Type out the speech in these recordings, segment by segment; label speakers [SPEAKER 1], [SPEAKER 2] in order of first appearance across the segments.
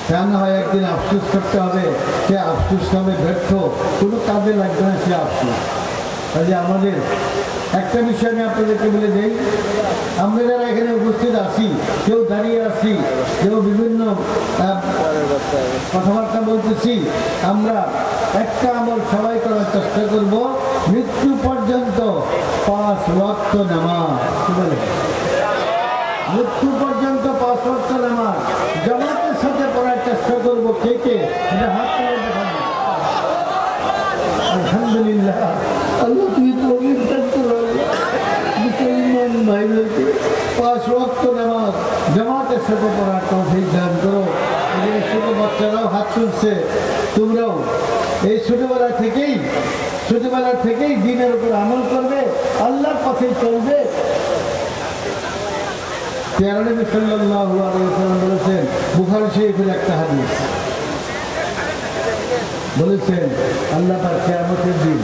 [SPEAKER 1] তা না হয় একদিন আফসোস করতে হবে, সে আফসোস হবে ব্যর্থ, কোনো কাজে লাগবে না সে আফসোস। কাজে আমাদের একটা বিষয় আমি আপনাদেরকে বলে দিই, আমরা যারা এখানে উপস্থিত আছি, কেউ দাঁড়িয়ে আছি, কেউ বিভিন্ন কথাবার্তা বলতেছি, আমরা একটা আমল সবাই করার চেষ্টা করব, মৃত্যু পর্যন্ত 5 ওয়াক্ত নামাজ। কি বলে? মৃত্যু পর্যন্ত 5 ওয়াক্ত নামাজ জামাতের সাথে পড়ার চেষ্টা করবো। কে কে এটা হাত তুলে দেখান। আলহামদুলিল্লাহ, আল্লাহ তুমি তৌফিক দান করো। মুসলমান ভাইদেরকে 5 ওয়াক্ত নামাজ জামাতের সাথে পড়ার তৌফিক দান করো। এই ছোট বাচ্চারাও হাত তুলছে, তোমরাও এই ছোটবেলা থেকেই দিনের উপর আমল করবে, আল্লাহর পথে চলবে। প্যারা নবী সাল্লাল্লাহু আলাইহি ওয়াসাল্লাম বলেছেন, বুখারী শরীফের একটা হাদিস বলেছেন, আল্লাহ পাক কিয়ামতের দিন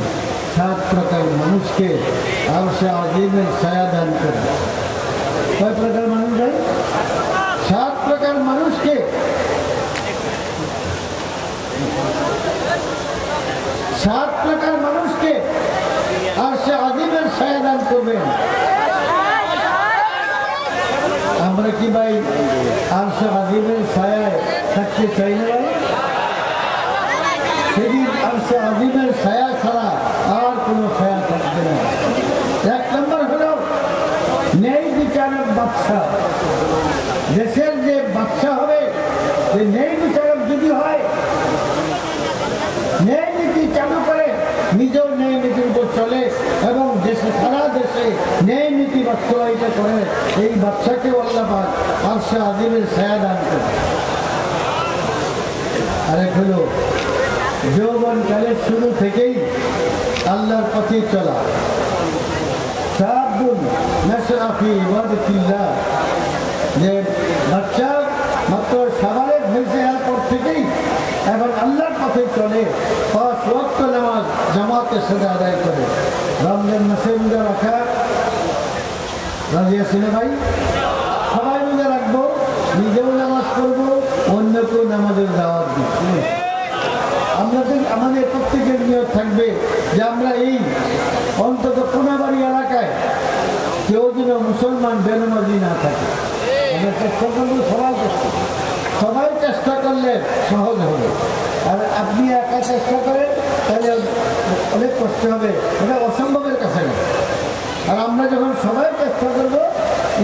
[SPEAKER 1] 7 প্রকার মানুষকে আরশে আজিমের ছায়া দান করবে। কয় প্রকার মানুষ ভাই? 7 প্রকার মানুষকে 7 প্রকার মানুষকে আরশে আজিমের ছায়া দান করবেন। আমরা কি ভাই আরশে আজিমের ছায়ায় থাকতে চাই না? ভাই, সেদিন আরশে আজিমের ছায়া ছাড়া আর কোনো ছায়া থাকবে না। 1 নম্বর হলো ন্যায় বিচারক বাদশা। দেশের যে বাদশা হবে, যে ন্যায় বিচারক যদি হয়, ন্যায় নীতি চালু করে, নিজেও ন্যায় নীতির উপর চলে এবং দেশে সারা দেশে ন্যায় নীতি বাস্তবায়িত করে, এই বাদশাকেও আল্লাহ পাক আরশে আজিমের ছায়া দান করে। আরেক হলো যৌবনকালের শুরু থেকেই আল্লাহর পথে চলা। শাবুন নাশআ ফি ইবাদাতিল্লাহ, যে বাচ্চা মাত্র সাবালেগ হয়েছে এরপর থেকেই এখন আল্লাহর পথে চলে, 5 ওয়াক্ত নামাজ জামাতের সাথে আদায় করে। রমজান মাসে রোজা রাখা রাজি আছে না ভাই? সবাই রোজা রাখবো, নিজেও নামাজ পড়বো, অন্যকেও নামাজের দাওয়াত দিব। আমাদের প্রত্যেকের নিয়ত থাকবে যে আমরা এই অন্তত কোনাবাড়ি এলাকায় কেউ যেন মুসলমান বেনামাজি না থাকে। আমরা চেষ্টা করবো, সবাই চেষ্টা করলে সহজ হবে। আর আপনি একা চেষ্টা করেন তাহলে অনেক কষ্ট হবে, এটা অসম্ভবের কাছাকাছি। আর আমরা যখন সবাই চেষ্টা করবো,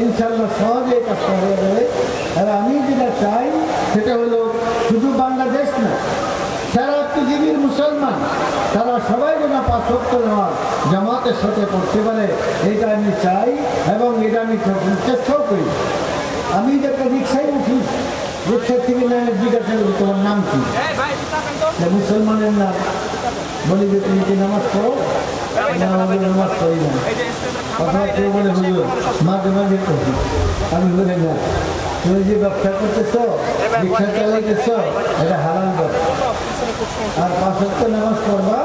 [SPEAKER 1] ইনশাল্লাহ সহজে কাজটা হয়ে যাবে। আর আমি যেটা চাই সেটা হলো শুধু বাংলাদেশ না, সারা পৃথিবীর মুসলমান তারা সবাই যেন 5 ওয়াক্ত নামাজ জামাতের সাথে পড়তে পারে, এটা আমি চাই এবং এটা আমি চেষ্টাও করি। আমি একটা রিক্সায় উঠি, রিক্সার থেকে জিজ্ঞাসা করি তোমার নাম কি? মুসলমানের নাম বলি যে তুমি কি নামাজ পড়ো? নামাজ পড়ি না। কথা কেউ বলে হুজুর মাঝে মাঝে পড়ি। আমি বলি না, তুমি যে ব্যবসা করতেছ, রিক্সা চালাইতেছ, এটা হারাম ব্যবসা। আর 5 ওয়াক্ত নামাজ পড়বা,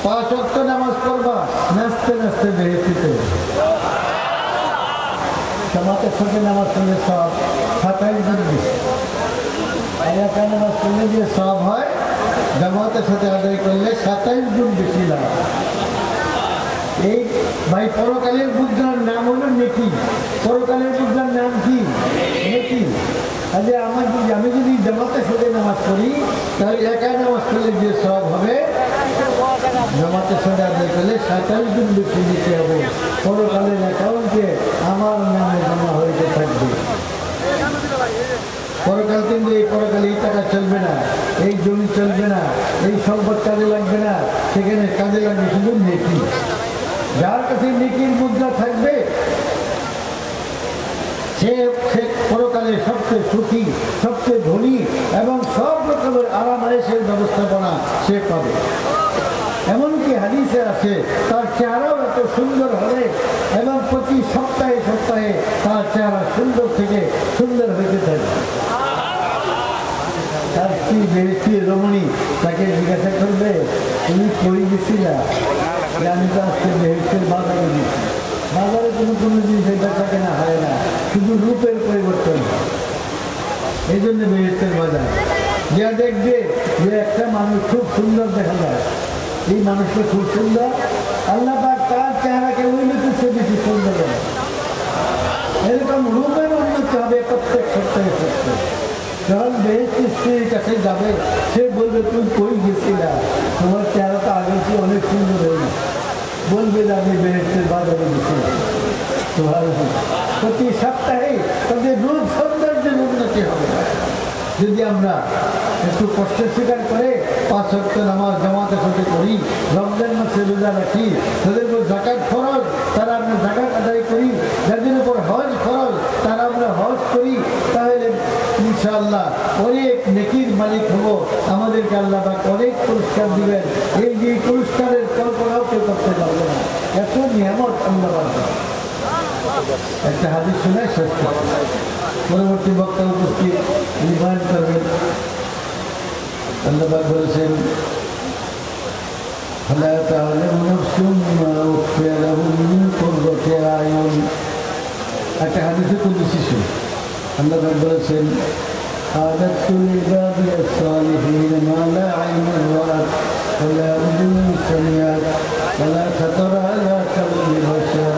[SPEAKER 1] 5 ওয়াক্ত নামাজ পড়বা, নাচতে নাচতে বেহেশতে। জামাতের সাথে নামাজ পড়লে সব 27 গুণ বেশি। এলাকায় নামাজ পড়লে যে সব হয়, জামাতের সাথে আদায় করলে 27 গুণ বেশি লাভ। এই ভাই পরকালের মুদ্রার নাম হলো নেকি। পরকালের মুদ্রার নাম কি? নেকি। আজ আমি যদি জামাতের সাথে নামাজ পড়ি, তাহলে একাই নামাজ পড়লে যে সব হবে, জামাতের সাথে আদায় করলে 27 গুণ বেশি নিতে হবে। পরকালের অ্যাকাউন্টে আমার নামে জমা হইতে থাকবে। পরকাল কিন্তু এই পরকালে এই টাকা চলবে না, এই জমি চলবে না, এই সম্পদ কাজে লাগবে না, সেখানে কাজে লাগবে শুধু নেকি। যার কাছে নেকির মুদ্রা থাকবে সে পরকালে সবচেয়ে সুখী, সবচেয়ে ধনী এবং সব রকমের আরাম আয়েশের ব্যবস্থাপনা সে পাবে। এমনকি হাদিসে আছে তার চেহারাও এত সুন্দর হবে এবং প্রতি সপ্তাহে সপ্তাহে তার চেহারা সুন্দর থেকে সুন্দর হইতে থাকবে। তার স্ত্রী বেহেশতি রমণী তাকে জিজ্ঞাসা করবে, তুমি কই গেছিলা? আমি তো আজকে বেহেশতের বাজারে গেছি। বাজারে কোনো জিনিসের বেচা কেনা হয় না, শুধু রূপের পরিবর্তন। এই জন্য বেহেশতের বাজার। যা দেখবে যে একটা মানুষ খুব সুন্দর দেখা যায়, এই মানুষটা খুব সুন্দর, আল্লাহ পাক তার চেহারাকে ওই লোকের সে বেশি সুন্দর হবে। এরকম রূপের উন্নতি হবে প্রত্যেক সপ্তাহে সপ্তাহে। যখন বেহেশতের স্ত্রীর কাছে যাবে, সে বলবে তুই কই গেছিলা, তোমার চেহারাটা আগে সে অনেক সুন্দর হয়ে গেছে। বলবে যে আমি বেহেশতের বাজারে গেছিলাম। প্রতি সপ্তাহে তাদের রূপ সৌন্দর্যের উন্নতি হবে। যদি আমরা একটু কষ্ট স্বীকার করে 5 ওয়াক্ত নামাজ জামাতের সাথে করি, রমজান মাসে রোজা রাখি, তাদের উপর যাকাত ফরজ তারা আমরা যাকাত আদায় করি, যাদের উপর হজ ফরজ তারা আমরা হজ করি, তাহলে ইনশাআল্লাহ অনেক নেকির মালিক হব। আমাদেরকে আল্লাহ পাক অনেক পুরস্কার দিবেন। এই যে পুরস্কারের কল্পনাও কেউ করতে পারবে না, এত নিয়ামত আল্লাহ পাক। একটা হাদিস শুনে শেষ করব, পরবর্তী বক্তা উপস্থিত নির্মাণ করবেন। আল্লাহ পাক বলেছেন فلا تعلم نفس ما أخفي لهم من قرة أعين। একটা হাদিসে কুদসি ছিল, আল্লাহ পাক বলেছেন أعددت لعبادي الصالحين ما لا عين رأت ولا أذن سمعت ولا خطر على قلب بشر।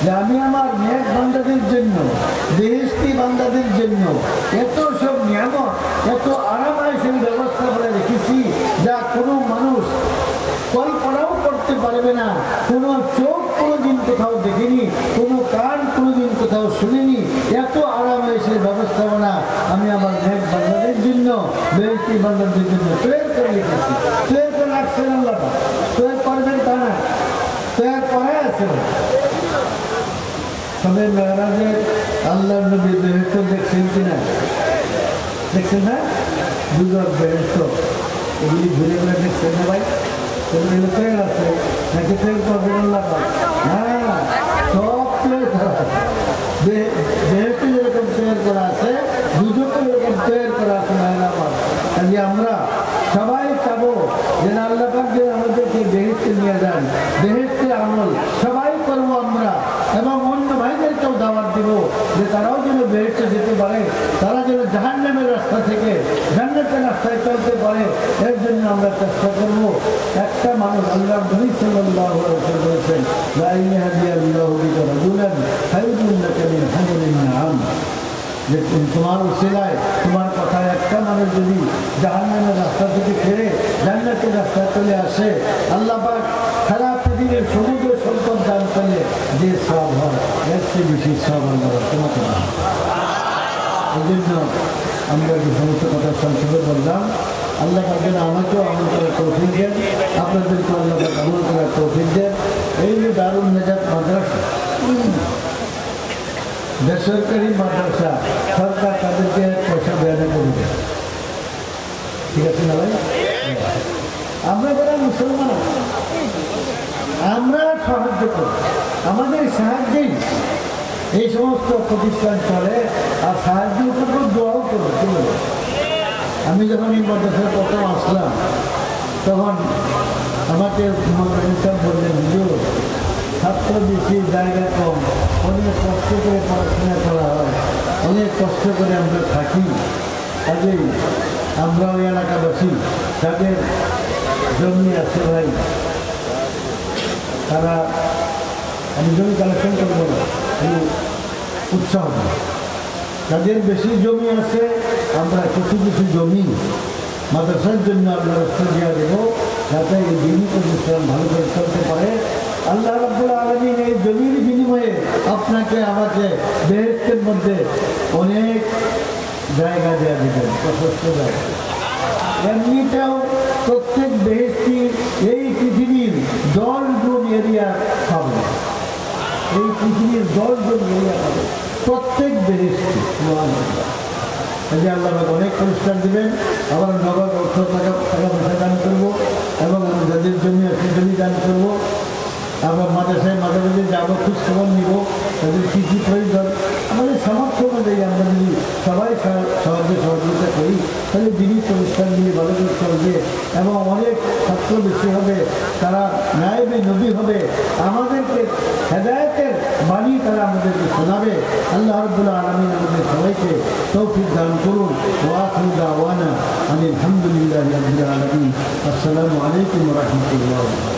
[SPEAKER 1] যে আমি আমার নেক বান্দাদের জন্য, বেহেশতি বান্দাদের জন্য এত সব নিয়ামত, এত আরামায়েশের ব্যবস্থা করে রেখেছি যা কোনো মানুষ কল্পনাও করতে পারবে না, কোনো চোখ কোনোদিন কোথাও দেখেনি, কোনো কান কোনোদিন কোথাও শুনেনি। এত আরামায়েশের ব্যবস্থাপনা আমি আমার নেক বান্দাদের জন্য, বেহেশতি বান্দাদের জন্য তৈরি করে রেখেছি। তৈরি করে রাখছেন আল্লাহ, তৈরি করবেন তা না, তৈরি করে আছেন। সবে মেরাজে আল্লাহ নবী বেহেশত দেখছেন কিনা? দেখছেন না? দুজন বেহেশত এগুলি ঘুরে ঘুরে দেখছেন না ভাই? এগুলো তৈরি আছে নাকি তৈরি করবেন আল্লাহ? হ্যাঁ, সব তৈরি করা আছে। বেহেশত যেরকম তৈরি করা আছে, দুজনকে যেরকম তৈরি করা আছে মেহরাবাদ। কাজে আমরা সবাই চাবো যে আল্লাহ পাক যে আমাদেরকে বেহেশতে নিয়ে যান, বেহেশতের আমল সবাই করবো আমরা, এবং অন্য ভাইদেরকেও দাওয়াত দিব যে তারাও যেন বেহেশতে যেতে পারে, তারা যেন জাহান্নামের রাস্তা থেকে জান্নাতের রাস্তায় চলতে পারে। এর জন্য আমরা চেষ্টা করব। একটা মানুষ আল্লাহর নবী সাল্লাল্লাহু আলাইহি ওয়াসাল্লাম বলেছেন লা ইলাহা ইল্লাল্লাহু বিকা রাজুলান খায়রুন লাকা মিন হামলিন নাআম। যে তোমার উসিলায়, তোমার কথায় একটা মানুষ যদি জাহান্নামের রাস্তা থেকে ফিরে জান্নাতের রাস্তায় চলে আসে, আল্লাহ পাক সারা পৃথিবীর সমুদ্র সম্পদ দান করলে যে সব হয়, এর চেয়ে বেশি সব আল্লাহ তোমাকে না। এই জন্য আমরা যে সমস্ত কথা সংক্ষেপে বললাম, আল্লাহ পাক যেন আমাকেও আমল করার তৌফিক দেন, আপনাদেরকে আল্লাহ পাক আমল করার তৌফিক দেন। এই যে দারুন নেজাত মাদ্রাসা, বেসরকারি মাদ্রাসা, সরকার তাদেরকে পয়সা দেওয়া করবে, ঠিক আছে না ভাই? আমরা যারা মুসলমান আমরা সাহায্য করি, আমাদের সাহায্যেই এই সমস্ত প্রতিষ্ঠান চলে। আর সাহায্যের উপর দোয়াও করবো। আমি যখন এই মাদ্রাসায় প্রথম আসলাম, তখন আমাকে সাহেব বললেন, হুজুর ছাত্র বেশি, জায়গা কম, অনেক কষ্ট করে পড়াশোনা করা হয়, অনেক কষ্ট করে আমরা থাকি। কাজেই আমরা ওই এলাকাবাসী যাদের জমি আছে ভাই, তারা, আমি জমি কালেকশন করবো না, উৎসাহ দেয়। যাদের বেশি জমি আছে আমরা কিছু কিছু জমি মাদ্রাসার জন্য আমরা ব্যবস্থা দেওয়া দেবো, যাতে এই দিনই প্রতিষ্ঠান ভালো করে চলতে পারে। আল্লাহ রাব্বুল আলামিন এই জমির বিনিময়ে আপনাকে আমাকে বেহেশতের মধ্যে অনেক জায়গা দেওয়া দেবেন, প্রশস্ত জায়গা। এমনিতেও প্রত্যেক বেহেশতি এই পৃথিবীর 10 গুণ এরিয়া পাবে, এই পৃথিবীর 10 গুণ এরিয়া পাবে প্রত্যেক বেহেশতি। কাজে আল্লাহ অনেক পুরস্কার দিবেন। আবার নগদ অর্থ টাকা পয়সা দান করবো, এবং যাদের জমি আছে জমি দান করবো। আমরা মাদ্রাসায় মাঝে মাঝে যাবো, খোঁজ খবর নিব, তাদের কী কী প্রয়োজন। আমাদের সামর্থ্য অনুযায়ী আমরা যদি সবাই সাহায্য সহযোগিতা করি, তাহলে দিনই প্রতিষ্ঠানগুলি ভালো করে চলবে, এবং অনেক ছাত্র বেশি হবে, তারা নায়েবে নবী হবে, আমাদেরকে হেদায়েতের বাণী তারা আমাদেরকে শোনাবে। আল্লাহ রাব্বুল আলামিন আমাদের সবাইকে তৌফিক দান করুন। ওয়া আখিরু দাওয়ানা আনিল হামদুলিল্লাহি রাব্বিল আলামিন। আসসালামু আলাইকুম ওয়া রাহমাতুল্লাহ।